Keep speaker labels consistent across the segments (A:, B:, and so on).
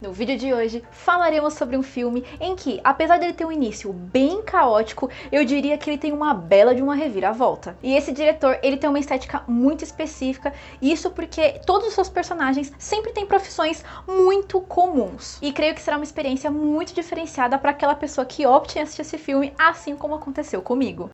A: No vídeo de hoje, falaremos sobre um filme em que, apesar dele ter um início bem caótico, eu diria que ele tem uma bela de uma reviravolta. E esse diretor, ele tem uma estética muito específica, isso porque todos os seus personagens sempre têm profissões muito comuns. E creio que será uma experiência muito diferenciada para aquela pessoa que opte em assistir esse filme, assim como aconteceu comigo.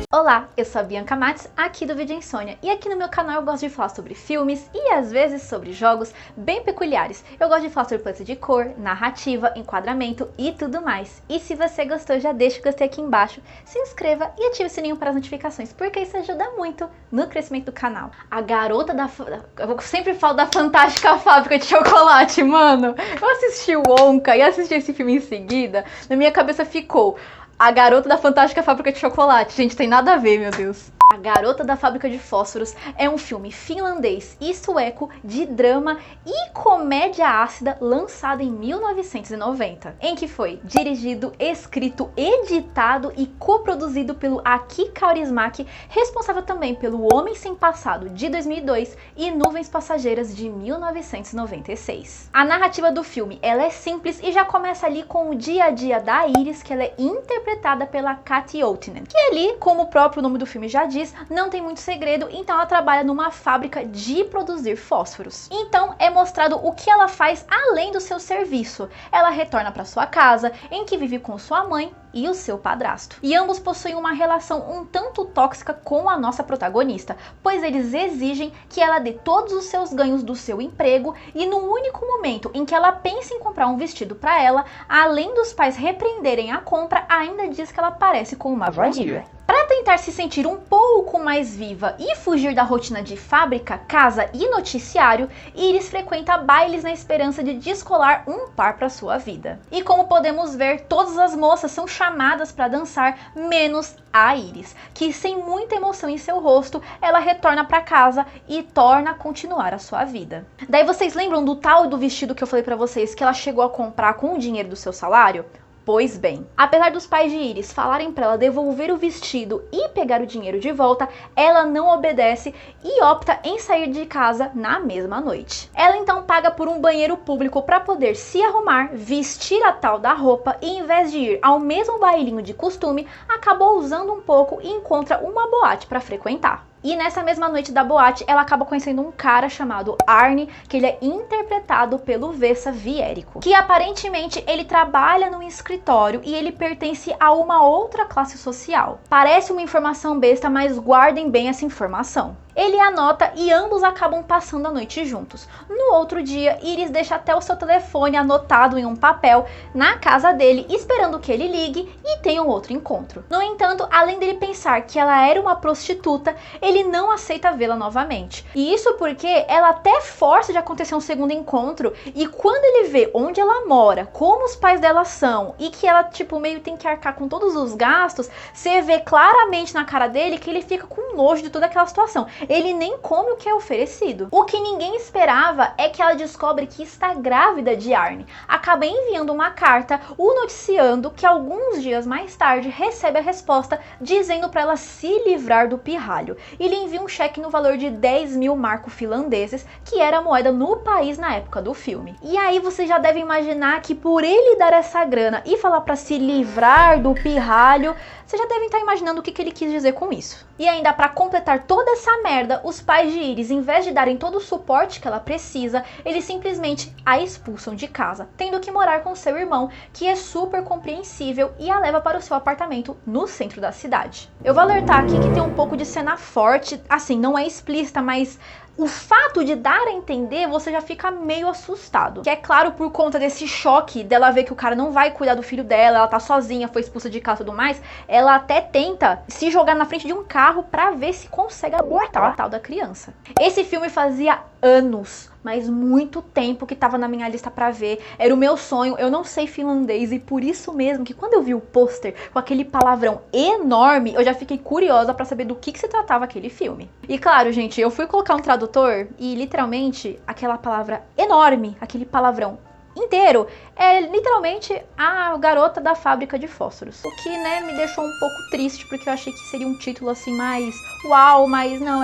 A: Olá, eu sou a Bianca Matos, aqui do Vídeo Insônia, e aqui no meu canal eu gosto de falar sobre filmes e às vezes sobre jogos bem peculiares. Eu gosto de falar sobre paleta de cor, narrativa, enquadramento e tudo mais. E se você gostou, já deixa o gostei aqui embaixo, se inscreva e ative o sininho para as notificações, porque isso ajuda muito no crescimento do canal. A garota da... Eu sempre falo da Fantástica Fábrica de Chocolate, mano. Eu assisti o Wonka e assisti esse filme em seguida, na minha cabeça ficou... A Garota da Fantástica Fábrica de Chocolate. Gente, tem nada a ver, meu Deus. A Garota da Fábrica de Fósforos é um filme finlandês e sueco de drama e comédia ácida lançado em 1990, em que foi dirigido, escrito, editado e coproduzido pelo Aki Kaurismäki, responsável também pelo Homem Sem Passado de 2002 e Nuvens Passageiras de 1996. A narrativa do filme, ela é simples e já começa ali com o dia a dia da Iris, que ela é interpretada pela Kati Outinen, que ali, como o próprio nome do filme já diz, não tem muito segredo, então ela trabalha numa fábrica de produzir fósforos. Então é mostrado o que ela faz além do seu serviço. Ela retorna para sua casa, em que vive com sua mãe e o seu padrasto. E ambos possuem uma relação um tanto tóxica com a nossa protagonista, pois eles exigem que ela dê todos os seus ganhos do seu emprego e no único momento em que ela pensa em comprar um vestido para ela, além dos pais repreenderem a compra, ainda diz que ela parece com uma vadia. Para tentar se sentir um pouco mais viva e fugir da rotina de fábrica, casa e noticiário, Iris frequenta bailes na esperança de descolar um par para sua vida. E como podemos ver, todas as moças são chamadas para dançar, menos a Iris, que sem muita emoção em seu rosto, ela retorna para casa e torna a continuar a sua vida. Daí vocês lembram do tal do vestido que eu falei para vocês que ela chegou a comprar com o dinheiro do seu salário? Pois bem, apesar dos pais de Iris falarem para ela devolver o vestido e pegar o dinheiro de volta, ela não obedece e opta em sair de casa na mesma noite. Ela então paga por um banheiro público para poder se arrumar, vestir a tal da roupa e, em vez de ir ao mesmo bailinho de costume, acabou usando um pouco e encontra uma boate para frequentar. E nessa mesma noite da boate, ela acaba conhecendo um cara chamado Arne, que ele é interpretado pelo Vesa Vierico, que aparentemente ele trabalha num escritório e ele pertence a uma outra classe social. Parece uma informação besta, mas guardem bem essa informação. Ele anota e ambos acabam passando a noite juntos. No outro dia, Iris deixa até o seu telefone anotado em um papel na casa dele, esperando que ele ligue e tenha um outro encontro. No entanto, além dele pensar que ela era uma prostituta, ele não aceita vê-la novamente. E isso porque ela até força de acontecer um segundo encontro, e quando ele vê onde ela mora, como os pais dela são, e que ela, tipo, meio tem que arcar com todos os gastos, você vê claramente na cara dele que ele fica com nojo de toda aquela situação. Ele nem come o que é oferecido. O que ninguém esperava é que ela descobre que está grávida de Arne. Acaba enviando uma carta, o noticiando que alguns dias mais tarde recebe a resposta dizendo para ela se livrar do pirralho. E lhe envia um cheque no valor de 10.000 marcos finlandeses, que era a moeda no país na época do filme. E aí você já deve imaginar que por ele dar essa grana e falar para se livrar do pirralho, você já deve estar imaginando o que ele quis dizer com isso. E ainda para completar toda essa merda, os pais de Iris, em vez de darem todo o suporte que ela precisa, eles simplesmente a expulsam de casa, tendo que morar com seu irmão, que é super compreensível, e a leva para o seu apartamento no centro da cidade. Eu vou alertar aqui que tem um pouco de cena forte, assim, não é explícita, mas o fato de dar a entender, você já fica meio assustado. Que é claro, por conta desse choque dela ver que o cara não vai cuidar do filho dela, ela tá sozinha, foi expulsa de casa e tudo mais, ela até tenta se jogar na frente de um carro pra ver se consegue abortar a tal da criança. Esse filme fazia anos, mas muito tempo que tava na minha lista pra ver. Era o meu sonho, eu não sei finlandês e por isso mesmo que quando eu vi o pôster com aquele palavrão enorme, eu já fiquei curiosa pra saber do que se tratava aquele filme. E claro, gente, eu fui colocar um tradutor e literalmente aquela palavra enorme, aquele palavrão inteiro é literalmente a garota da fábrica de fósforos. O que, né, me deixou um pouco triste, porque eu achei que seria um título assim mais uau, mas não,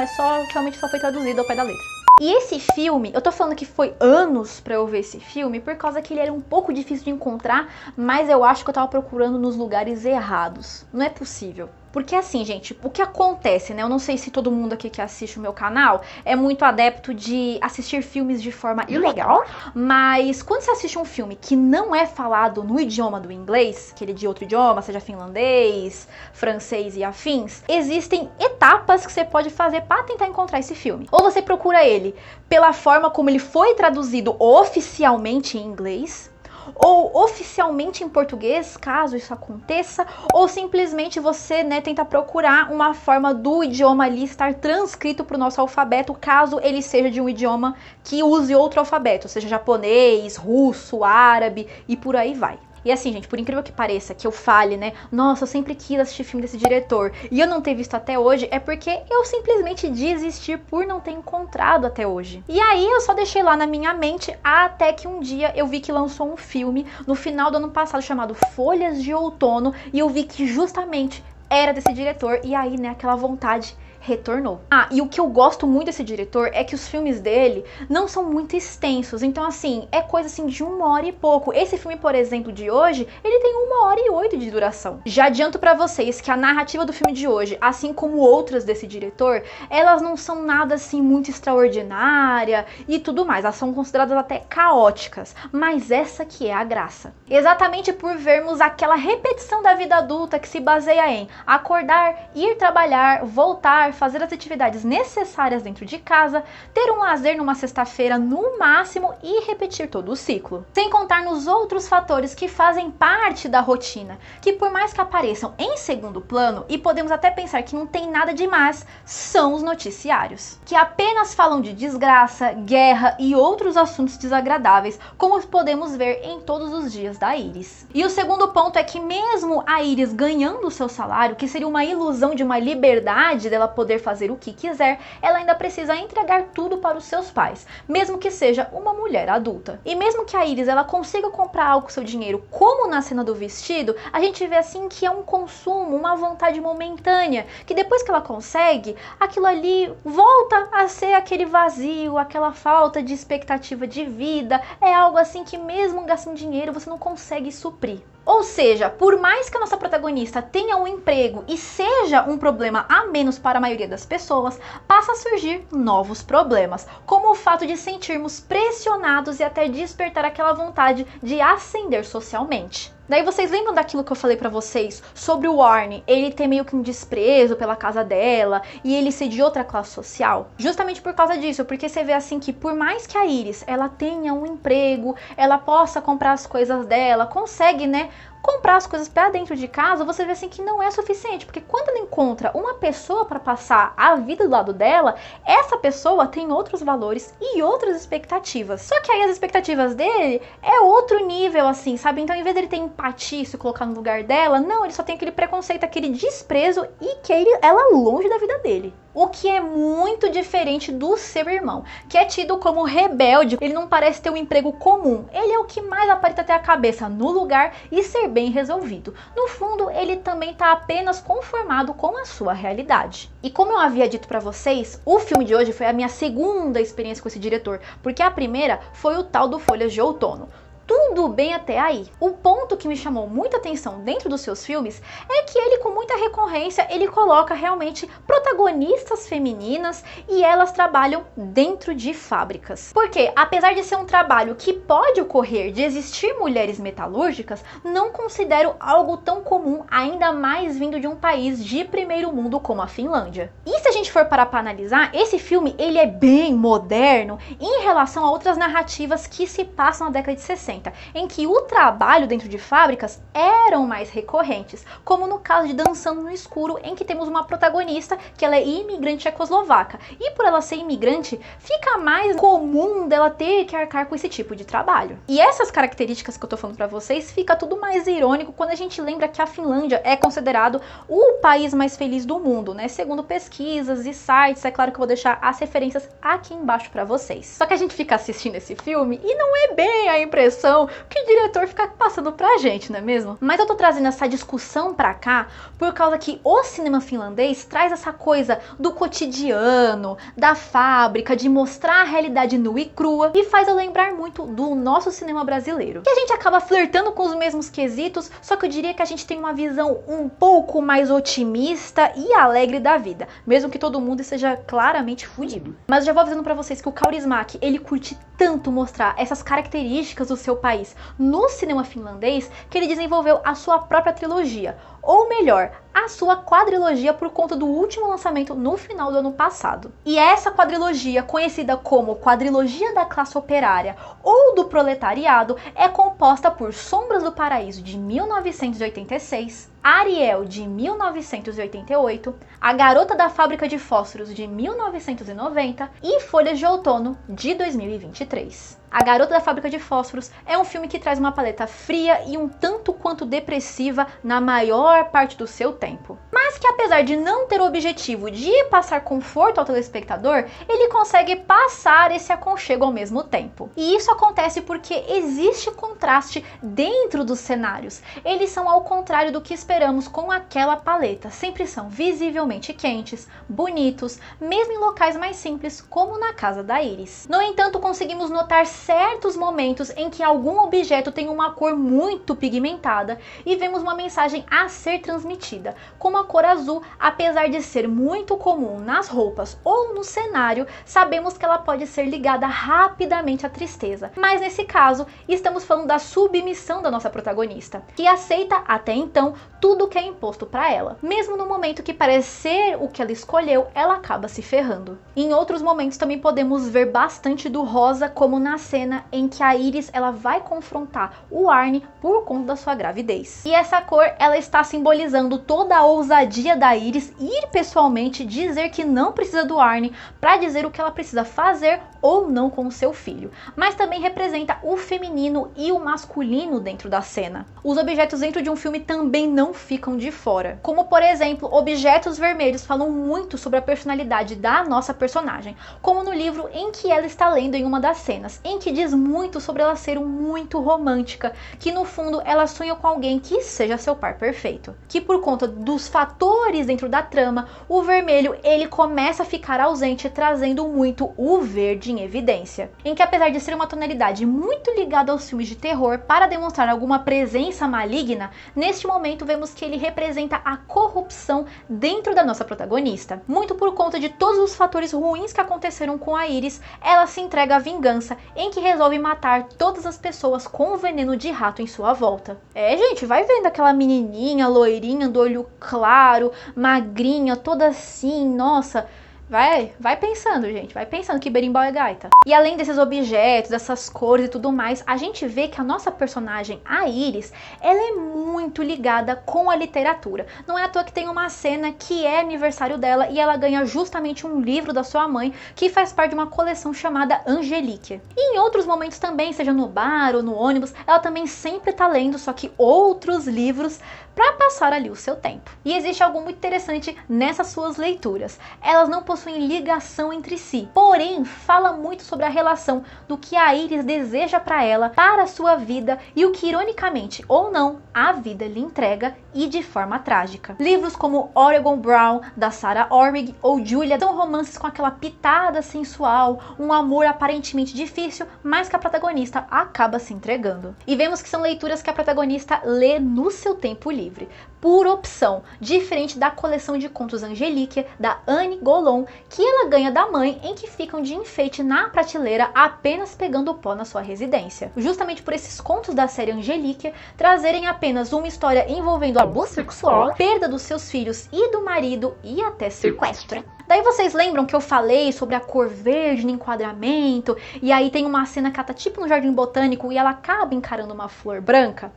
A: realmente só foi traduzido ao pé da letra. E esse filme, eu tô falando que foi anos pra eu ver esse filme, por causa que ele era um pouco difícil de encontrar, mas eu acho que eu tava procurando nos lugares errados. Não é possível. Porque assim, gente, o que acontece, né? Eu não sei se todo mundo aqui que assiste o meu canal é muito adepto de assistir filmes de forma ilegal, mas quando você assiste um filme que não é falado no idioma do inglês, aquele de outro idioma, seja finlandês, francês e afins, existem etapas que você pode fazer para tentar encontrar esse filme. Ou você procura ele pela forma como ele foi traduzido oficialmente em inglês, ou oficialmente em português, caso isso aconteça, ou simplesmente você, né, tenta procurar uma forma do idioma ali estar transcrito para o nosso alfabeto, caso ele seja de um idioma que use outro alfabeto, seja japonês, russo, árabe e por aí vai. E assim, gente, por incrível que pareça, que eu fale, né, nossa, eu sempre quis assistir filme desse diretor e eu não ter visto até hoje, é porque eu simplesmente desisti por não ter encontrado até hoje. E aí eu só deixei lá na minha mente até que um dia eu vi que lançou um filme no final do ano passado chamado Folhas de Outono e eu vi que justamente era desse diretor e aí, né, aquela vontade retornou. Ah, e o que eu gosto muito desse diretor é que os filmes dele não são muito extensos, então assim, é coisa assim de 1 hora e pouco. Esse filme, por exemplo, de hoje, ele tem 1 hora e 8 de duração. Já adianto pra vocês que a narrativa do filme de hoje, assim como outras desse diretor, elas não são nada assim muito extraordinária e tudo mais, elas são consideradas até caóticas, mas essa que é a graça. Exatamente por vermos aquela repetição da vida adulta que se baseia em acordar, ir trabalhar, voltar, fazer as atividades necessárias dentro de casa, ter um lazer numa sexta-feira no máximo e repetir todo o ciclo. Sem contar nos outros fatores que fazem parte da rotina, que por mais que apareçam em segundo plano, e podemos até pensar que não tem nada demais, são os noticiários, que apenas falam de desgraça, guerra e outros assuntos desagradáveis, como podemos ver em todos os dias da Iris. E o segundo ponto é que mesmo a Iris ganhando o seu salário, que seria uma ilusão de uma liberdade dela poder fazer o que quiser, ela ainda precisa entregar tudo para os seus pais, mesmo que seja uma mulher adulta. E mesmo que a Iris ela consiga comprar algo com seu dinheiro, como na cena do vestido, a gente vê assim que é um consumo, uma vontade momentânea, que depois que ela consegue, aquilo ali volta a ser aquele vazio, aquela falta de expectativa de vida, é algo assim que mesmo gastando dinheiro você não consegue suprir. Ou seja, por mais que a nossa protagonista tenha um emprego e seja um problema a menos para a maioria das pessoas, passa a surgir novos problemas, como o fato de sentirmos pressionados e até despertar aquela vontade de ascender socialmente. Daí vocês lembram daquilo que eu falei pra vocês sobre o Warren, ele ter meio que um desprezo pela casa dela e ele ser de outra classe social? Justamente por causa disso, porque você vê assim que por mais que a Iris ela tenha um emprego, ela possa comprar as coisas dela, consegue, né, comprar as coisas para dentro de casa, você vê assim que não é suficiente, porque quando ela encontra uma pessoa para passar a vida do lado dela, essa pessoa tem outros valores e outras expectativas. Só que aí as expectativas dele é outro nível, assim, sabe? Então, em vez dele ter empatia e se colocar no lugar dela, não, ele só tem aquele preconceito, aquele desprezo e quer ela longe da vida dele. O que é muito diferente do seu irmão, que é tido como rebelde. Ele não parece ter um emprego comum. Ele é o que mais aparenta ter a cabeça no lugar e ser bem resolvido. No fundo, ele também está apenas conformado com a sua realidade. E como eu havia dito para vocês, o filme de hoje foi a minha segunda experiência com esse diretor, porque a primeira foi o tal do Folhas de Outono. Tudo bem até aí. O ponto que me chamou muita atenção dentro dos seus filmes é que ele, com muita recorrência, ele coloca realmente protagonistas femininas e elas trabalham dentro de fábricas. Porque, apesar de ser um trabalho que pode ocorrer de existir mulheres metalúrgicas, não considero algo tão comum, ainda mais vindo de um país de primeiro mundo como a Finlândia. E se a gente for parar para analisar, esse filme ele é bem moderno em relação a outras narrativas que se passam na década de 60. Em que o trabalho dentro de fábricas eram mais recorrentes, como no caso de Dançando no Escuro, em que temos uma protagonista que ela é imigrante tchecoslovaca, e por ela ser imigrante, fica mais comum dela ter que arcar com esse tipo de trabalho. E essas características que eu tô falando pra vocês, fica tudo mais irônico quando a gente lembra que a Finlândia é considerado o país mais feliz do mundo, né? Segundo pesquisas pesquisas e sites, é claro que eu vou deixar as referências aqui embaixo pra vocês. Só que a gente fica assistindo esse filme e não é bem a impressão que o diretor fica passando pra gente, não é mesmo? Mas eu tô trazendo essa discussão pra cá por causa que o cinema finlandês traz essa coisa do cotidiano, da fábrica, de mostrar a realidade nua e crua, e faz eu lembrar muito do nosso cinema brasileiro. E a gente acaba flertando com os mesmos quesitos, só que eu diria que a gente tem uma visão um pouco mais otimista e alegre da vida, mesmo que todo mundo esteja claramente fudido. Mas eu já vou avisando pra vocês que o Kaurismäki, ele curte tanto mostrar essas características do seu país no cinema finlandês, que ele desenvolveu a sua própria trilogia, ou melhor, a sua quadrilogia por conta do último lançamento no final do ano passado. E essa quadrilogia, conhecida como Quadrilogia da Classe Operária ou do Proletariado, é composta por Sombras do Paraíso de 1986, Ariel de 1988, A Garota da Fábrica de Fósforos de 1990 e Folhas de Outono de 2023. A Garota da Fábrica de Fósforos é um filme que traz uma paleta fria e um tanto quanto depressiva na maior parte do seu tempo. Mas que apesar de não ter o objetivo de passar conforto ao telespectador, ele consegue passar esse aconchego ao mesmo tempo. E isso acontece porque existe contraste dentro dos cenários. Eles são ao contrário do que esperamos com aquela paleta. Sempre são visivelmente quentes, bonitos, mesmo em locais mais simples, como na casa da Iris. No entanto, conseguimos notar certos momentos em que algum objeto tem uma cor muito pigmentada e vemos uma mensagem a ser transmitida, como a cor azul, apesar de ser muito comum nas roupas ou no cenário, sabemos que ela pode ser ligada rapidamente à tristeza. Mas nesse caso, estamos falando da submissão da nossa protagonista, que aceita até então tudo que é imposto para ela. Mesmo no momento que parece ser o que ela escolheu, ela acaba se ferrando. Em outros momentos também podemos ver bastante do rosa, como na cena em que a Iris ela vai confrontar o Arne por conta da sua gravidez. E essa cor ela está simbolizando toda a ousadia da Iris ir pessoalmente dizer que não precisa do Arne para dizer o que ela precisa fazer ou não com o seu filho. Mas também representa o feminino e o masculino dentro da cena. Os objetos dentro de um filme também não ficam de fora. Como por exemplo, objetos vermelhos falam muito sobre a personalidade da nossa personagem, como no livro em que ela está lendo em uma das cenas, em que diz muito sobre ela ser muito romântica, que no fundo ela sonha com alguém que seja seu par perfeito. Que por conta dos fatores dentro da trama, o vermelho ele começa a ficar ausente, trazendo muito o verde em evidência. Em que apesar de ser uma tonalidade muito ligada aos filmes de terror para demonstrar alguma presença maligna, neste momento vemos que ele representa a corrupção dentro da nossa protagonista. Muito por conta de todos os fatores ruins que aconteceram com a Iris, ela se entrega à vingança, em que resolve matar todas as pessoas com o veneno de rato em sua volta. É, gente, vai vendo aquela menininha loirinha do olho claro, magrinha, toda assim, nossa. Vai pensando, gente, vai pensando que berimbau é gaita. E além desses objetos, dessas cores e tudo mais, a gente vê que a nossa personagem, a Iris, ela é muito ligada com a literatura. Não é à toa que tem uma cena que é aniversário dela e ela ganha justamente um livro da sua mãe que faz parte de uma coleção chamada Angelique. E em outros momentos também, seja no bar ou no ônibus, ela também sempre tá lendo, só que outros livros para passar ali o seu tempo. E existe algo muito interessante nessas suas leituras. Elas não possuem ligação entre si, porém fala muito sobre a relação do que a Iris deseja para ela, para a sua vida e o que ironicamente ou não a vida lhe entrega e de forma trágica. Livros como Oregon Brown, da Sarah Orrig, ou Julia são romances com aquela pitada sensual, um amor aparentemente difícil, mas que a protagonista acaba se entregando. E vemos que são leituras que a protagonista lê no seu tempo livre, por opção, diferente da coleção de contos Angelique, da Anne Gollum, que ela ganha da mãe, em que ficam de enfeite na prateleira apenas pegando pó na sua residência. Justamente por esses contos da série Angelique trazerem apenas uma história envolvendo abuso sexual, perda dos seus filhos e do marido e até sequestro. Daí vocês lembram que eu falei sobre a cor verde no enquadramento, e aí tem uma cena que ela tá tipo no jardim botânico e ela acaba encarando uma flor branca?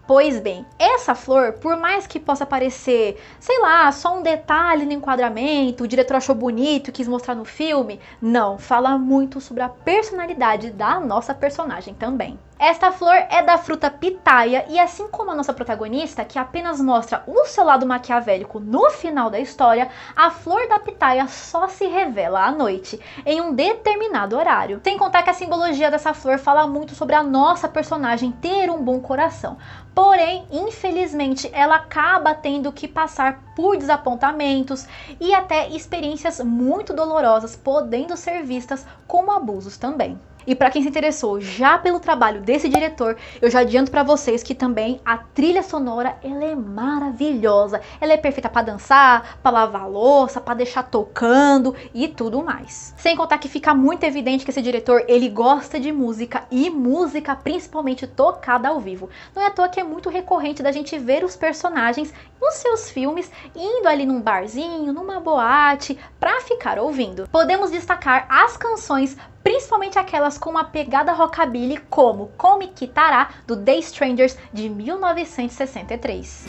A: Pois bem, essa flor, por mais que possa parecer, sei lá, só um detalhe no enquadramento, o diretor achou bonito e quis mostrar no filme, não, fala muito sobre a personalidade da nossa personagem também. Esta flor é da fruta pitaia e assim como a nossa protagonista, que apenas mostra o seu lado maquiavélico no final da história, a flor da pitaia só se revela à noite, em um determinado horário. Sem contar que a simbologia dessa flor fala muito sobre a nossa personagem ter um bom coração. Porém, infelizmente, ela acaba tendo que passar por desapontamentos e até experiências muito dolorosas, podendo ser vistas como abusos também. E para quem se interessou já pelo trabalho desse diretor, eu já adianto para vocês que também a trilha sonora, ela é maravilhosa. Ela é perfeita para dançar, para lavar a louça, para deixar tocando e tudo mais. Sem contar que fica muito evidente que esse diretor, ele gosta de música e música principalmente tocada ao vivo. Não é à toa que é muito recorrente da gente ver os personagens nos seus filmes indo ali num barzinho, numa boate, para ficar ouvindo. Podemos destacar as canções, principalmente aquelas com uma pegada rockabilly, como Come Kitará, do The Strangers, de 1963.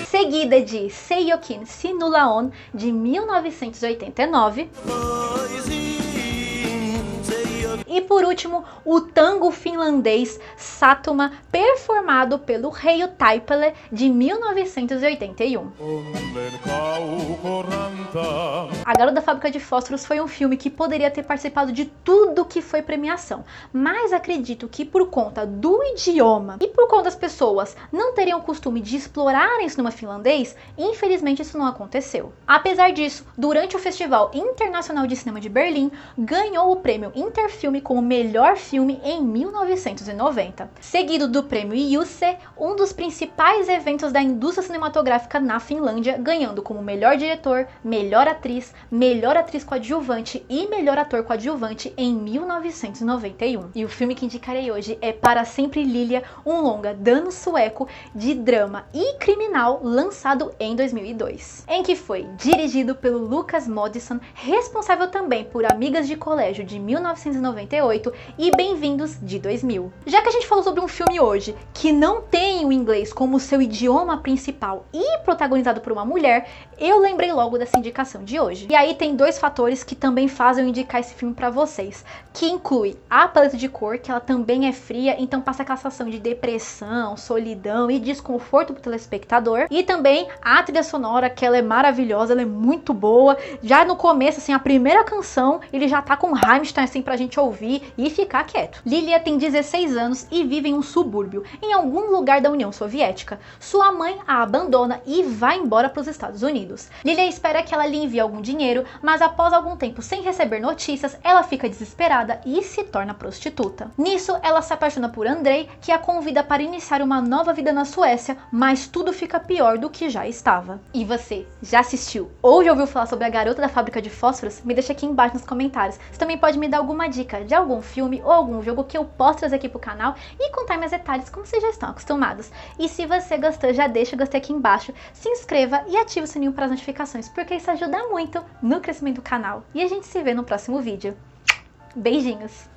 A: Seguida de Seiyokin Sinulaon, de 1989. E por último, o tango finlandês Satuma, performado pelo Reijo Taipale, de 1981. A Garota da Fábrica de Fósforos foi um filme que poderia ter participado de tudo que foi premiação, mas acredito que por conta do idioma e por conta das pessoas não terem o costume de explorarem o cinema finlandês, infelizmente isso não aconteceu. Apesar disso, durante o Festival Internacional de Cinema de Berlim, ganhou o prêmio Interfilme como melhor filme em 1990, seguido do prêmio Jussi, um dos principais eventos da indústria cinematográfica na Finlândia, ganhando como melhor diretor, melhor atriz coadjuvante e melhor ator coadjuvante em 1991. E o filme que indicarei hoje é Para Sempre Lilia, um longa dano-sueco de drama e criminal lançado em 2002, em que foi dirigido pelo Lukas Moodysson, responsável também por Amigas de Colégio de 1998 e Bem-vindos de 2000. Já que a gente falou sobre um filme hoje que não tem o inglês como seu idioma principal e protagonizado por uma mulher, eu lembrei logo dessa indicação de hoje. E aí tem dois fatores que também fazem eu indicar esse filme pra vocês, que inclui a paleta de cor, que ela também é fria, então passa aquela sensação de depressão, solidão e desconforto pro telespectador, e também a trilha sonora, que ela é maravilhosa, ela é muito boa. Já no começo, assim, a primeira canção, ele já tá com Rammstein assim pra gente ouvir e ficar quieto. Lilia tem 16 anos e vive em um subúrbio, em algum lugar da União Soviética. Sua mãe a abandona e vai embora para os Estados Unidos. Lilia espera que ela lhe envie algum dinheiro, mas após algum tempo sem receber notícias, ela fica desesperada e se torna prostituta. Nisso, ela se apaixona por Andrei, que a convida para iniciar uma nova vida na Suécia, mas tudo fica pior do que já estava. E você, já assistiu ou já ouviu falar sobre a Garota da Fábrica de Fósforos? Me deixa aqui embaixo nos comentários. Você também pode me dar alguma dica de algum filme ou algum jogo que eu posso trazer aqui pro canal e contar mais detalhes como vocês já estão acostumados. E se você gostou, já deixa o gostei aqui embaixo, se inscreva e ative o sininho para as notificações, porque isso ajuda muito no crescimento do canal. E a gente se vê no próximo vídeo. Beijinhos!